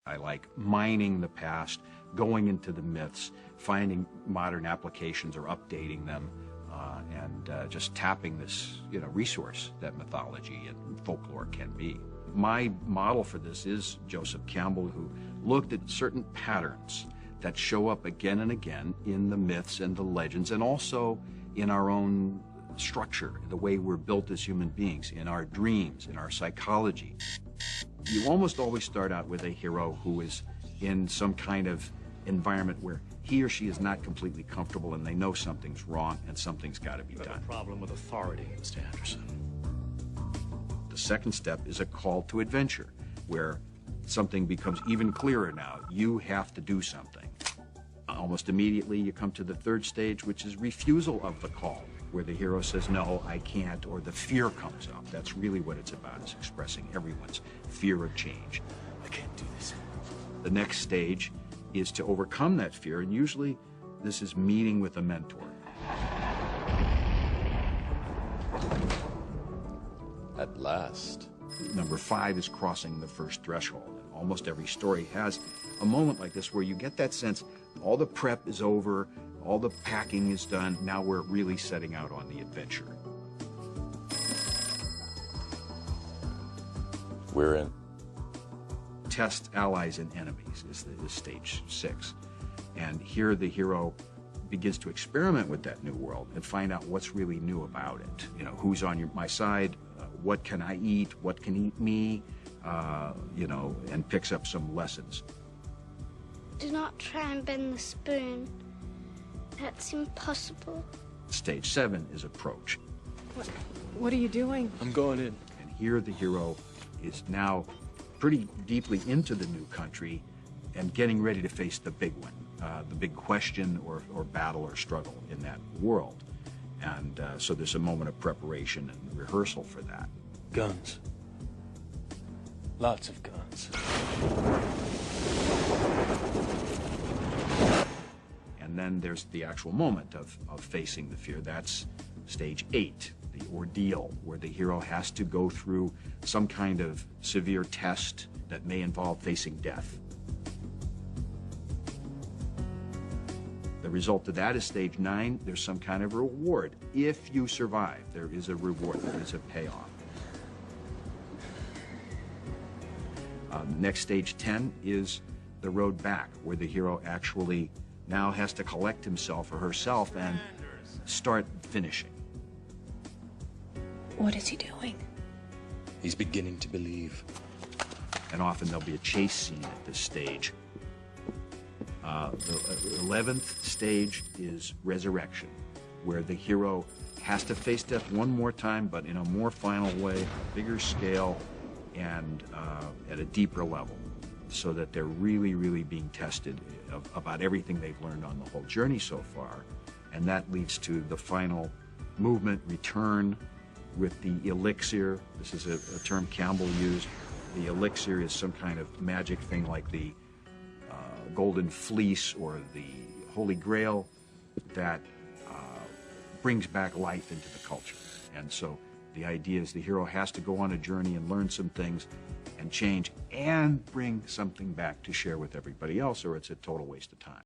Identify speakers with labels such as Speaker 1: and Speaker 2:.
Speaker 1: I like mining the past, going into the myths, finding modern applications or updating them, and just tapping this, resource that mythology and folklore can be. My model for this is Joseph Campbell, who looked at certain patterns that show up again and again in the myths and the legends, and also in our own structure, the way we're built as human beings, in our dreams, in our psychology. You almost always start out with a hero who is in some kind of environment where he or she is not completely comfortable and they know something's wrong and something's got to be done.
Speaker 2: A problem with authority, Mr. Anderson.
Speaker 1: The second step is a call to adventure, where something becomes even clearer now. You have to do something. Almost immediately you come to the third stage, which is refusal of the call, where the hero says, no, I can't, or the fear comes up. That's really what it's about, is expressing everyone's fear of change.
Speaker 2: I can't do this.
Speaker 1: The next stage is to overcome that fear, and usually this is meeting with a mentor.
Speaker 3: At last.
Speaker 1: Number 5 is crossing the first threshold. And almost every story has a moment like this where you get that sense all the prep is over, all the packing is done, now we're really setting out on the adventure.
Speaker 3: We're in.
Speaker 1: Test allies and enemies is stage 6. And here the hero begins to experiment with that new world and find out what's really new about it. Who's on my side, what can I eat, what can eat me, and picks up some lessons.
Speaker 4: Do not try and bend the spoon. That's impossible.
Speaker 1: Stage 7 is approach.
Speaker 5: What are you doing?
Speaker 2: I'm going in.
Speaker 1: And here the hero is now pretty deeply into the new country and getting ready to face the big one, the big question or battle or struggle in that world. And so there's a moment of preparation and rehearsal for that.
Speaker 2: Guns. Lots of guns.
Speaker 1: And then there's the actual moment of facing the fear. That's stage 8, the ordeal, where the hero has to go through some kind of severe test that may involve facing death. The result of that is stage 9. There's some kind of reward. If you survive, there is a reward, there is a payoff. Next, stage 10 is the road back, where the hero actually now has to collect himself or herself and start finishing.
Speaker 5: What is he doing?
Speaker 2: He's beginning to believe.
Speaker 1: And often there'll be a chase scene at this stage. The 11th stage is resurrection, where the hero has to face death one more time, but in a more final way, bigger scale, and at a deeper level, so that they're really, really being tested about everything they've learned on the whole journey so far. And that leads to the final movement, return, with the elixir. This is a term Campbell used. The elixir is some kind of magic thing like the golden fleece or the Holy Grail that brings back life into the culture. And so the idea is the hero has to go on a journey and learn some things and change and bring something back to share with everybody else, or it's a total waste of time.